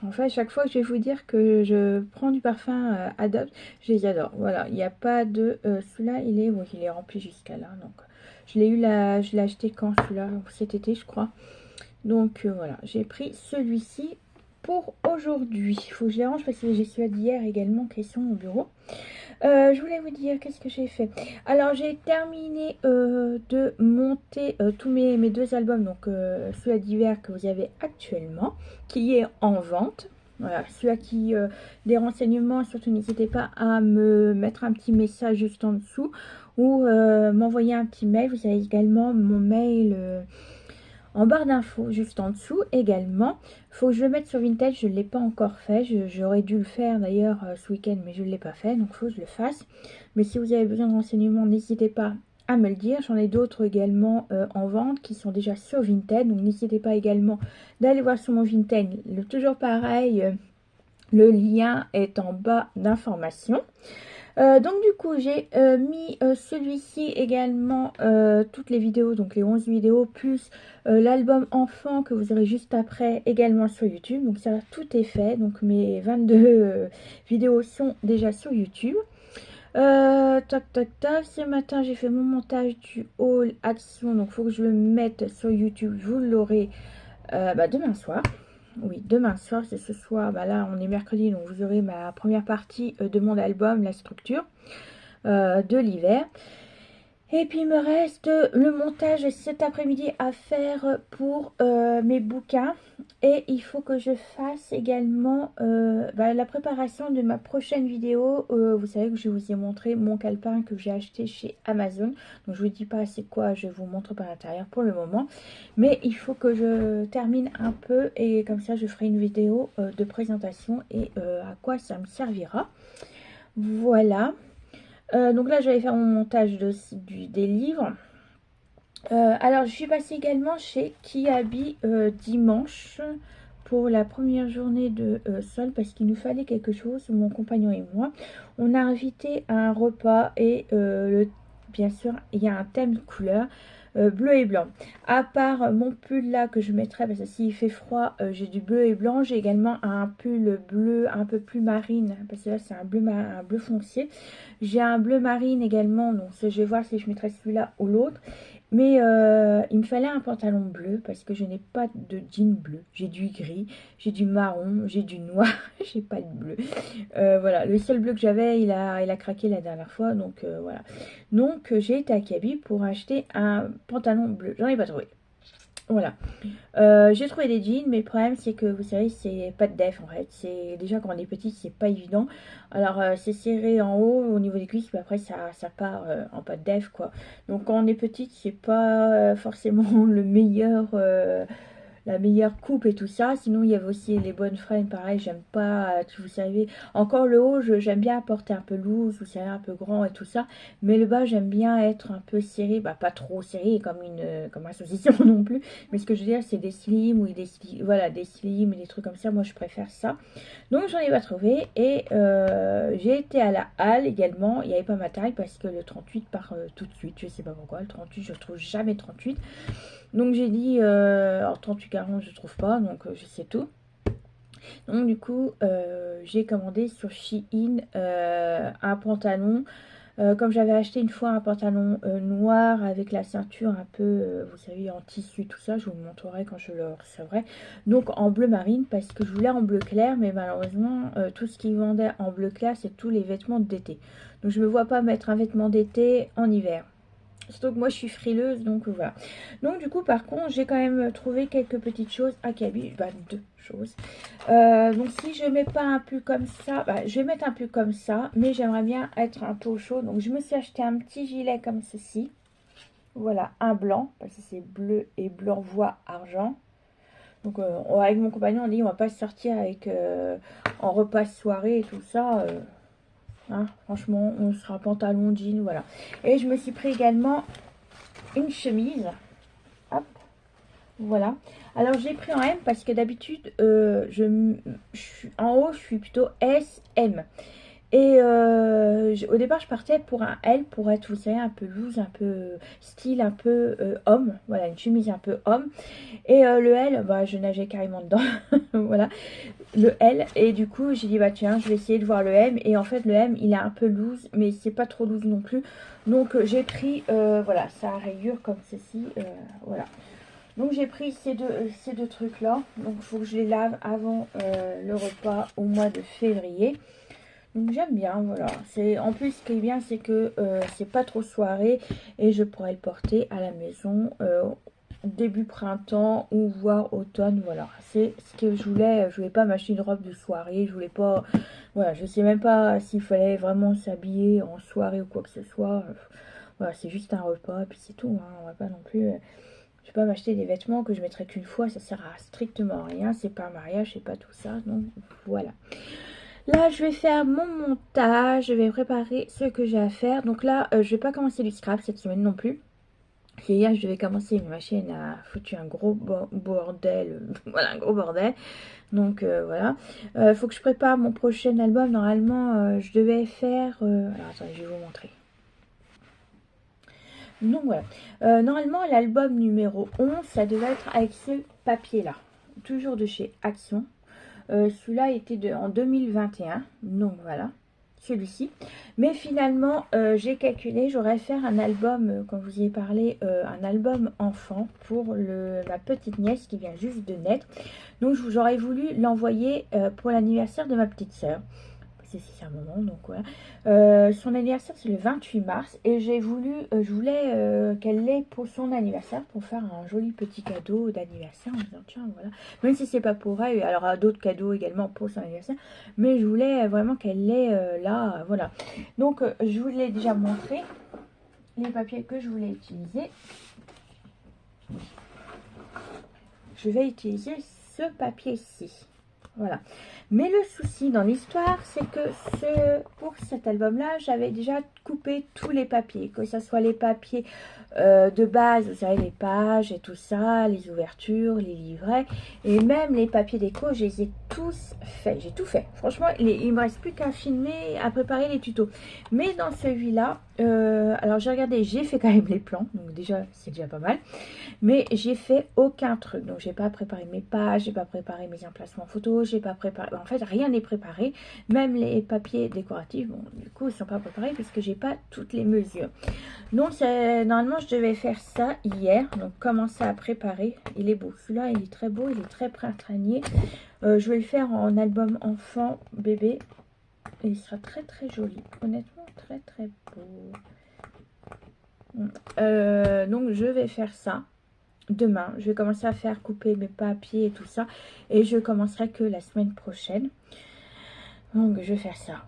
en fait, chaque fois que je vais vous dire que je prends du parfum Adopt, je les adore. Voilà, il n'y a pas de... celui-là, il est rempli jusqu'à là. Donc, je l'ai acheté quand celui-là? Cet été, je crois. Donc, voilà, j'ai pris celui-ci pour aujourd'hui. Il faut que je les range parce que j'ai celui d'hier également qui sont au bureau. Je voulais vous dire qu'est-ce que j'ai fait. Alors j'ai terminé de monter tous mes deux albums, donc celui d'hiver que vous avez actuellement, qui est en vente. Voilà, celui qui des renseignements, surtout n'hésitez pas à me mettre un petit message juste en dessous ou m'envoyer un petit mail. Vous avez également mon mail en barre d'infos juste en dessous également. Faut que je le mette sur Vinted, je ne l'ai pas encore fait. J'aurais dû le faire d'ailleurs ce week-end, mais je ne l'ai pas fait, donc il faut que je le fasse. Mais si vous avez besoin de renseignements, n'hésitez pas à me le dire. J'en ai d'autres également en vente qui sont déjà sur Vinted, donc n'hésitez pas également d'aller voir sur mon Vinted. Toujours pareil, le lien est en bas d'information. Donc du coup j'ai mis celui-ci également, toutes les vidéos, donc les 11 vidéos plus l'album enfant que vous aurez juste après également sur YouTube. Donc ça tout est fait, donc mes 22 vidéos sont déjà sur YouTube. Tac tac tac, ce matin j'ai fait mon montage du haul action, donc il faut que je le mette sur YouTube. Vous l'aurez demain soir. Oui, demain soir, c'est ce soir. Bah là, on est mercredi, donc vous aurez ma première partie de mon album, la structure de l'hiver. Et puis, il me reste le montage cet après-midi à faire pour mes bouquins. Et il faut que je fasse également la préparation de ma prochaine vidéo. Vous savez que je vous ai montré mon calepin que j'ai acheté chez Amazon. Donc, je ne vous dis pas c'est quoi, je vous montre par l'intérieur pour le moment. Mais il faut que je termine un peu et comme ça, je ferai une vidéo de présentation et à quoi ça me servira. Voilà. Donc là, je vais faire mon montage des livres. Alors, je suis passée également chez Kiabi dimanche pour la première journée de sol parce qu'il nous fallait quelque chose, mon compagnon et moi. On a invité à un repas et bien sûr, il y a un thème de couleur. Bleu et blanc. À part mon pull là que je mettrai parce que s'il fait froid, j'ai du bleu et blanc. J'ai également un pull bleu un peu plus marine parce que là c'est un bleu foncier. J'ai un bleu marine également, donc je vais voir si je mettrai celui-là ou l'autre. Mais il me fallait un pantalon bleu parce que je n'ai pas de jean bleu. J'ai du gris, j'ai du marron, j'ai du noir, j'ai pas de bleu. Voilà, le seul bleu que j'avais, il a craqué la dernière fois, donc voilà. Donc j'ai été à Kaby pour acheter un pantalon bleu. J'en ai pas trouvé. Voilà. J'ai trouvé des jeans, mais le problème c'est que vous savez, c'est pas de def en fait. C'est déjà quand on est petit, c'est pas évident. Alors c'est serré en haut au niveau des cuisses, puis après ça part en pas de def quoi. Donc quand on est petite, c'est pas forcément le meilleur. La meilleure coupe et tout ça. Sinon, il y avait aussi les bonnes freines, pareil, j'aime pas, vous savez, encore le haut, j'aime bien porter un peu loose, vous savez, un peu grand et tout ça, mais le bas, j'aime bien être un peu serré, bah pas trop serré comme un saucisson non plus, mais ce que je veux dire, c'est des slims ou voilà, des slims et des trucs comme ça, moi je préfère ça. Donc j'en ai pas trouvé et j'ai été à la halle également, il n'y avait pas ma taille parce que le 38 part tout de suite, je sais pas pourquoi, le 38 je trouve jamais 38. Donc j'ai dit, alors 38-40 je trouve pas, donc je sais tout. Donc du coup j'ai commandé sur Shein un pantalon. Comme j'avais acheté une fois un pantalon noir avec la ceinture un peu, vous savez, en tissu, tout ça, je vous montrerai quand je le recevrai. Donc en bleu marine parce que je voulais en bleu clair, mais malheureusement tout ce qu'ils vendaient en bleu clair c'est tous les vêtements d'été. Donc je me vois pas mettre un vêtement d'été en hiver. Surtout que moi je suis frileuse, donc voilà. Donc du coup par contre j'ai quand même trouvé quelques petites choses à Kaby, bah deux choses. Donc si je mets pas un pull comme ça, bah, je vais mettre un pull comme ça, mais j'aimerais bien être un peu au chaud. Donc je me suis acheté un petit gilet comme ceci. Voilà, un blanc, parce que c'est bleu et blanc voie argent. Donc avec mon compagnon on dit on va pas sortir avec en repas soirée et tout ça. Hein, franchement on sera pantalon, jean, voilà. Et je me suis pris également une chemise. Hop, voilà. Alors j'ai pris en M parce que d'habitude en haut je suis plutôt S, M. Et au départ je partais pour un L pour être, vous savez, un peu loose, un peu style, un peu homme. Voilà, une chemise un peu homme. Et le L, bah je nageais carrément dedans. Voilà, le L. Et du coup j'ai dit bah tiens je vais essayer de voir le M. Et en fait le M il est un peu loose, mais c'est pas trop loose non plus. Donc j'ai pris, voilà, ça a rayure comme ceci, voilà. Donc j'ai pris ces deux trucs là. Donc il faut que je les lave avant le repas au mois de février. Donc j'aime bien, voilà. En plus ce qui est bien c'est que c'est pas trop soirée et je pourrais le porter à la maison début printemps ou voire automne. Voilà, c'est ce que je voulais. Je voulais pas m'acheter une robe de soirée, je voulais pas, voilà, je sais même pas s'il fallait vraiment s'habiller en soirée ou quoi que ce soit. Voilà, c'est juste un repas et puis c'est tout, hein. On va pas non plus je vais pas m'acheter des vêtements que je mettrai qu'une fois, ça sert à strictement rien, c'est pas un mariage, c'est pas tout ça, donc voilà. Là, je vais faire mon montage, je vais préparer ce que j'ai à faire. Donc là, je vais pas commencer du scrap cette semaine non plus. Hier, je devais commencer, mais ma chaîne a foutu un gros bordel, voilà, un gros bordel. Donc voilà, faut que je prépare mon prochain album. Normalement, je devais faire... alors attendez, je vais vous montrer. Donc voilà, normalement l'album numéro 11 ça devait être avec ce papier là, toujours de chez Action. Celui-là était en 2021, donc voilà, celui-ci. Mais finalement j'ai calculé, j'aurais fait un album, comme je vous y ai parlé, un album enfant pour ma petite nièce qui vient juste de naître. Donc j'aurais voulu l'envoyer pour l'anniversaire de ma petite soeur. C'est un moment, donc voilà. Son anniversaire c'est le 28 mars et je voulais qu'elle l'ait pour son anniversaire pour faire un joli petit cadeau d'anniversaire en disant tiens voilà, même si c'est pas pour elle, elle aura d'autres cadeaux également pour son anniversaire, mais je voulais vraiment qu'elle l'ait là, voilà. Donc je vous l'ai déjà montré les papiers que je voulais utiliser. Je vais utiliser ce papier-ci. Voilà. Mais le souci dans l'histoire, c'est que pour cet album-là, j'avais déjà coupé tous les papiers. Que ce soit les papiers de base, vous savez, les pages et tout ça, les ouvertures, les livrets. Et même les papiers déco, je les ai tous faits. J'ai tout fait. Franchement, il me reste plus qu'à filmer, à préparer les tutos. Mais dans celui-là, alors j'ai regardé, j'ai fait quand même les plans. Donc déjà, c'est déjà pas mal. Mais j'ai fait aucun truc. Donc j'ai pas préparé mes pages, j'ai pas préparé mes emplacements photos, j'ai pas préparé... En fait, rien n'est préparé. Même les papiers décoratifs, bon, du coup, ils sont pas préparés puisque j'ai pas toutes les mesures. Donc normalement, je devais faire ça hier, donc commencer à préparer. Il est beau, celui-là il est très beau, il est très printanier. Je vais le faire en album enfant bébé et il sera très très joli, honnêtement très très beau. Donc je vais faire ça demain. Je vais commencer à faire couper mes papiers et tout ça, et je commencerai que la semaine prochaine. Donc je vais faire ça.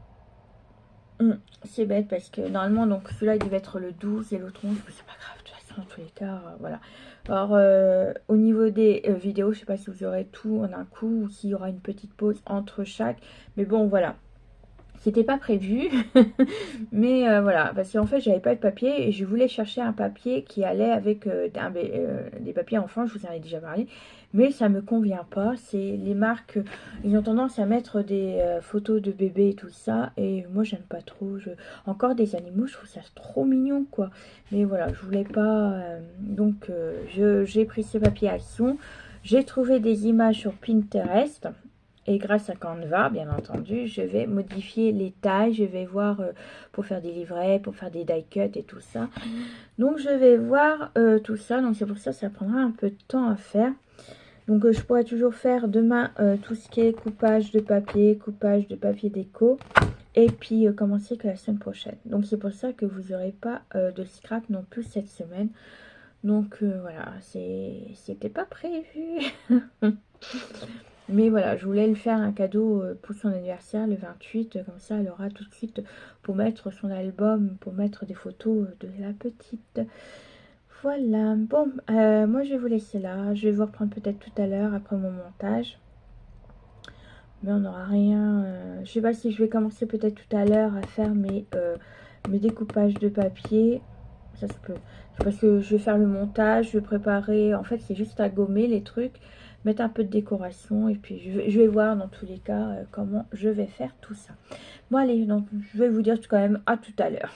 C'est bête parce que normalement donc celui-là il devait être le 12 et l'autre 11, mais c'est pas grave, de toute façon en tous les cas voilà. Alors au niveau des vidéos, je sais pas si vous aurez tout en un coup ou s'il y aura une petite pause entre chaque, mais bon voilà, c'était pas prévu. Mais voilà, parce qu'en fait j'avais pas de papier et je voulais chercher un papier qui allait avec des papiers enfants, je vous en ai déjà parlé, mais ça me convient pas. C'est les marques, ils ont tendance à mettre des photos de bébés et tout ça, et moi j'aime pas trop. Encore des animaux, je trouve ça trop mignon quoi, mais voilà, je voulais pas, donc j'ai pris ces papiers Action. J'ai trouvé des images sur Pinterest. Et grâce à Canva, bien entendu, je vais modifier les tailles. Je vais voir pour faire des livrets, pour faire des die cuts et tout ça. Donc, je vais voir tout ça. Donc, c'est pour ça que ça prendra un peu de temps à faire. Donc, je pourrais toujours faire demain tout ce qui est coupage de papier déco. Et puis, commencer que la semaine prochaine. Donc, c'est pour ça que vous n'aurez pas de scrap non plus cette semaine. Donc, voilà, c'était pas prévu. Mais voilà, je voulais lui faire un cadeau pour son anniversaire le 28. Comme ça, elle aura tout de suite pour mettre son album, pour mettre des photos de la petite. Voilà. Bon, moi je vais vous laisser là. Je vais vous reprendre peut-être tout à l'heure après mon montage. Mais on n'aura rien. Je sais pas si je vais commencer peut-être tout à l'heure à faire mes découpages de papier. Ça se peut. C'est parce que je vais faire le montage, je vais préparer. En fait, c'est juste à gommer les trucs, mettre un peu de décoration, et puis je vais voir dans tous les cas comment je vais faire tout ça. Bon allez, donc je vais vous dire quand même à tout à l'heure.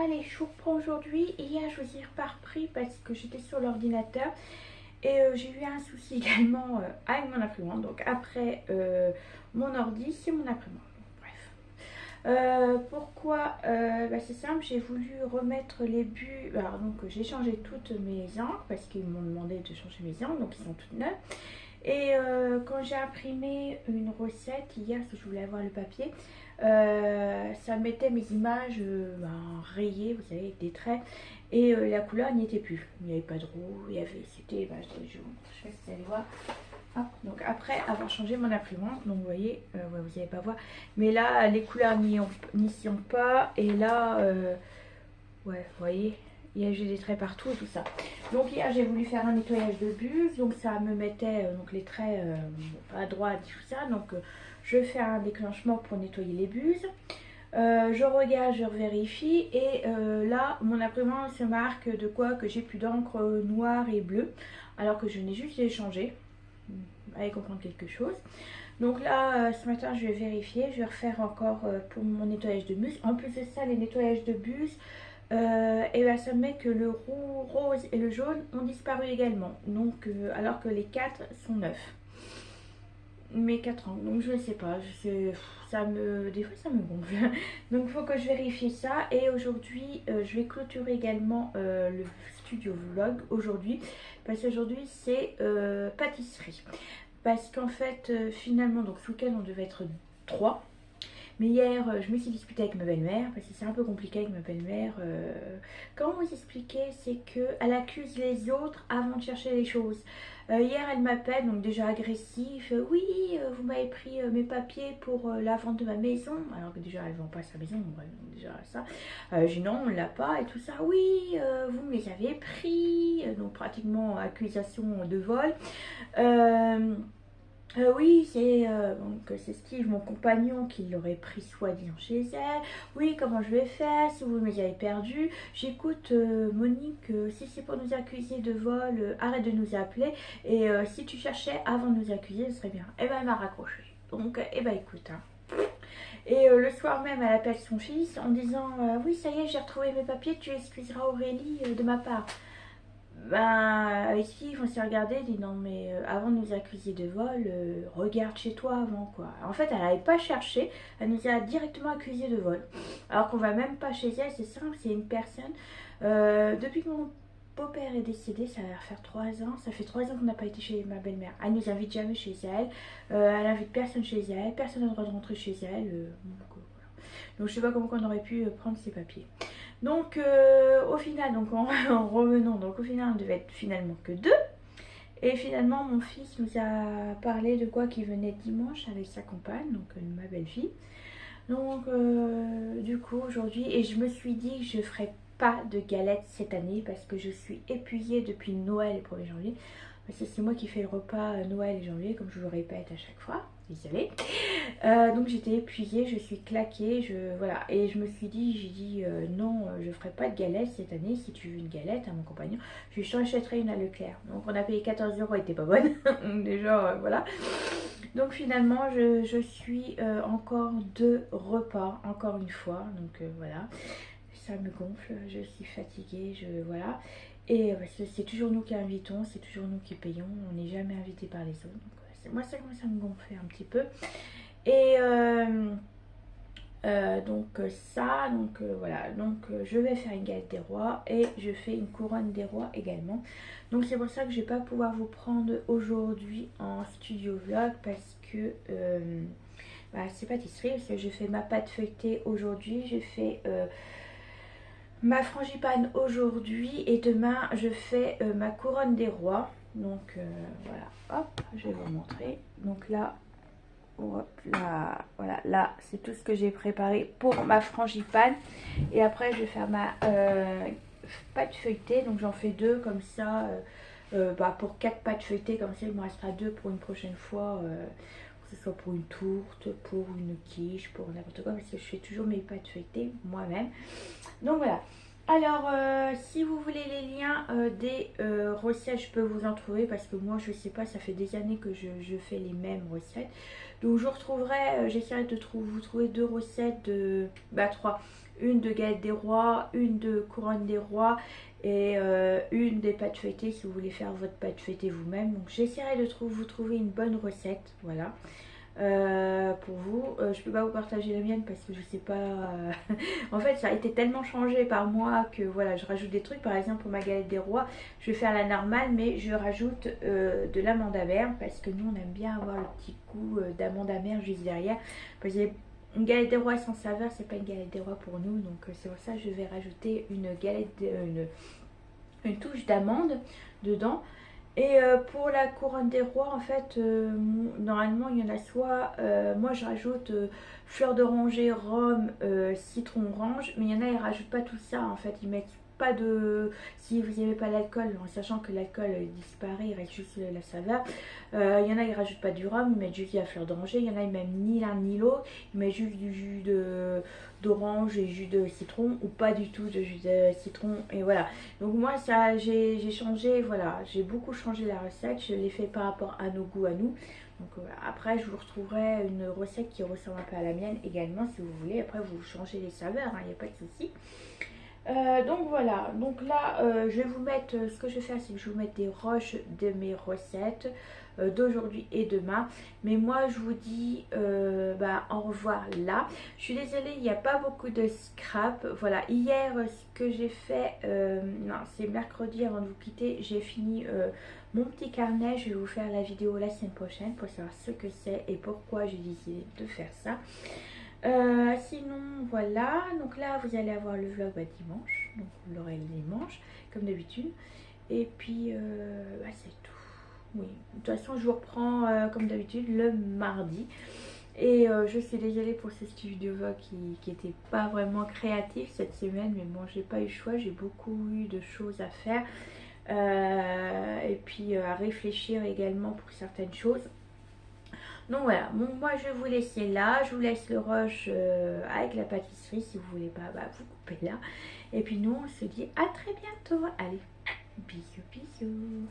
les choux pour aujourd'hui. Hier je vous ai pas repris parce que j'étais sur l'ordinateur. Et j'ai eu un souci également avec mon imprimante. Donc après mon ordi, c'est mon imprimante. Pourquoi c'est simple, j'ai voulu remettre les buts. Alors donc j'ai changé toutes mes encres parce qu'ils m'ont demandé de changer mes encres, donc ils sont toutes neuves. Et quand j'ai imprimé une recette hier, parce que je voulais avoir le papier, ça mettait mes images rayées, vous savez, avec des traits, et la couleur n'y était plus. Il n'y avait pas de roux, il y avait, c'était, je sais pas si vous allez voir. Hop, donc après avoir changé mon imprimante, donc vous voyez, ouais, vous n'allez pas voir, mais là les couleurs n'y sont pas, et là, ouais, vous voyez, j'ai des traits partout et tout ça. Donc hier j'ai voulu faire un nettoyage de buse, donc ça me mettait donc les traits à droite et tout ça, donc je fais un déclenchement pour nettoyer les buses. Je regarde, je vérifie et là mon imprimante se marque de quoi que j'ai plus d'encre noire et bleue, alors que je n'ai juste échangé. Allez comprendre quelque chose. Donc là ce matin je vais vérifier, je vais refaire encore pour mon nettoyage de buse. En plus de ça, les nettoyages de buse, et ben ça met que le roux, rose et le jaune ont disparu également, donc alors que les 4 sont neufs, mes 4 ans. Donc je ne sais pas, des fois ça me gonfle. Donc il faut que je vérifie ça. Et aujourd'hui je vais clôturer également le studio vlog aujourd'hui, parce qu'aujourd'hui c'est pâtisserie, parce qu'en fait finalement donc ce week-end on devait être 3. Mais hier, je me suis disputée avec ma belle-mère, parce que c'est un peu compliqué avec ma belle-mère. Comment vous expliquer? C'est qu'elle accuse les autres avant de chercher les choses. Hier, elle m'appelle, donc déjà agressive. Oui, vous m'avez pris mes papiers pour la vente de ma maison. Alors que déjà, elle ne vend pas sa maison, ouais, donc déjà ça. J'ai dit non, on ne l'a pas et tout ça. Oui, vous me les avez pris. Donc pratiquement accusation de vol. Oui, c'est Steve, mon compagnon, qui l'aurait pris soi-disant chez elle. Oui, comment je vais faire si vous me les avez perdus? J'écoute Monique, si c'est pour nous accuser de vol, arrête de nous appeler. Et si tu cherchais avant de nous accuser, ce serait bien. Et ben elle m'a raccroché. Donc, écoute. Hein. Et le soir même, elle appelle son fils en disant oui, ça y est, j'ai retrouvé mes papiers, tu excuseras Aurélie de ma part. Ben, ici, ils vont se regarder, ils disent non, mais avant de nous accuser de vol, regarde chez toi avant, quoi. En fait, elle n'avait pas cherché, elle nous a directement accusé de vol. Alors qu'on va même pas chez elle, c'est simple, c'est une personne. Depuis que mon beau-père est décédé, ça va faire 3 ans, ça fait 3 ans qu'on n'a pas été chez ma belle-mère. Elle nous invite jamais chez elle, elle invite personne chez elle, personne n'a le droit de rentrer chez elle. Donc je sais pas comment on aurait pu prendre ses papiers. Donc au final, donc en revenant, donc au final on devait être finalement que 2. Et finalement mon fils nous a parlé de quoi, qu'il venait dimanche avec sa compagne, donc ma belle-fille. Donc du coup aujourd'hui, et je me suis dit que je ferai pas de galettes cette année parce que je suis épuisée depuis Noël et 1er janvier. Parce que c'est moi qui fais le repas Noël et janvier, comme je vous le répète à chaque fois. Désolée. Donc j'étais épuisée, je suis claquée, voilà. Et je me suis dit, j'ai dit non, je ferai pas de galette cette année. Si tu veux une galette à mon compagnon, je lui achèterai une à Leclerc. Donc on a payé 14 €, elle était pas bonne. Déjà, voilà. Donc finalement, je suis encore 2 repas, encore une fois. Donc voilà, ça me gonfle, je suis fatiguée, voilà. Et c'est toujours nous qui invitons, c'est toujours nous qui payons, on n'est jamais invité par les autres. Donc, moi, ça commence à me gonfler un petit peu. Et voilà, donc je vais faire une galette des rois et je fais une couronne des rois également. Donc c'est pour ça que je vais pas pouvoir vous prendre aujourd'hui en studio vlog, parce que c'est pâtisserie, parce que je fais ma pâte feuilletée aujourd'hui, je fais ma frangipane aujourd'hui et demain je fais ma couronne des rois. Donc voilà, hop, je vais vous montrer. Donc là, hop, là, voilà, là c'est tout ce que j'ai préparé pour ma frangipane. Et après je vais faire ma pâte feuilletée, donc j'en fais 2 comme ça, pour 4 pâtes feuilletées, comme ça il me restera 2 pour une prochaine fois, que ce soit pour une tourte, pour une quiche, pour n'importe quoi, parce que je fais toujours mes pâtes feuilletées moi-même. Donc voilà. Alors si vous voulez les liens des recettes, je peux vous en trouver, parce que moi je sais pas, ça fait des années que je fais les mêmes recettes. Donc je retrouverai, j'essaierai de vous trouver 2 recettes de 3. une de galette des rois, une de couronne des rois et une des pâtes feuilletées si vous voulez faire votre pâte feuilletée vous-même. Donc j'essaierai de vous trouver une bonne recette, voilà. Pour vous, je peux pas vous partager la mienne parce que je sais pas. En fait, ça a été tellement changé par moi que voilà, je rajoute des trucs. Par exemple, pour ma galette des rois, je vais faire la normale, mais je rajoute de l'amande amère parce que nous on aime bien avoir le petit goût d'amande amère juste derrière. Parce que une galette des rois sans saveur, c'est pas une galette des rois pour nous, donc c'est pour ça que je vais rajouter une touche d'amande dedans. Et pour la couronne des rois, en fait, normalement, il y en a soit, moi je rajoute fleur d'oranger, rhum, citron orange, mais il y en a, ils rajoutent pas tout ça, en fait, ils mettent pas de... Si vous n'aimez pas l'alcool, en sachant que l'alcool disparaît, il reste juste la saveur. Il y en a, ils rajoutent pas du rhum, ils mettent juste la fleur d'oranger. Il y en a, ils mettent ni l'un ni l'autre, ils mettent juste du jus d'orange et jus de citron, ou pas du tout de jus de citron, et voilà. Donc moi ça j'ai changé, voilà, j'ai beaucoup changé la recette, je l'ai fait par rapport à nos goûts à nous. Donc après je vous retrouverai une recette qui ressemble un peu à la mienne également si vous voulez. Après vous changez les saveurs, il n'y a pas de souci. Donc voilà, donc là je vais vous mettre, ce que je vais faire c'est que je vais vous mettre des rushs de mes recettes d'aujourd'hui et demain. Mais moi je vous dis au revoir là. Je suis désolée, il n'y a pas beaucoup de scrap. Voilà, hier ce que j'ai fait, non c'est mercredi avant de vous quitter, j'ai fini mon petit carnet. Je vais vous faire la vidéo la semaine prochaine pour savoir ce que c'est et pourquoi j'ai décidé de faire ça. Sinon voilà, donc là vous allez avoir le vlog dimanche, donc vous l'aurez le dimanche comme d'habitude, et puis c'est tout. Oui, de toute façon je vous reprends comme d'habitude le mardi. Et je suis désolée pour ce style vidéo qui était pas vraiment créatif cette semaine, mais bon j'ai pas eu le choix, j'ai beaucoup eu de choses à faire et puis à réfléchir également pour certaines choses. Donc voilà, bon, moi je vais vous laisser là, je vous laisse le rush avec la pâtisserie, si vous voulez pas, vous coupez là. Et puis nous on se dit à très bientôt, allez, bisous bisous.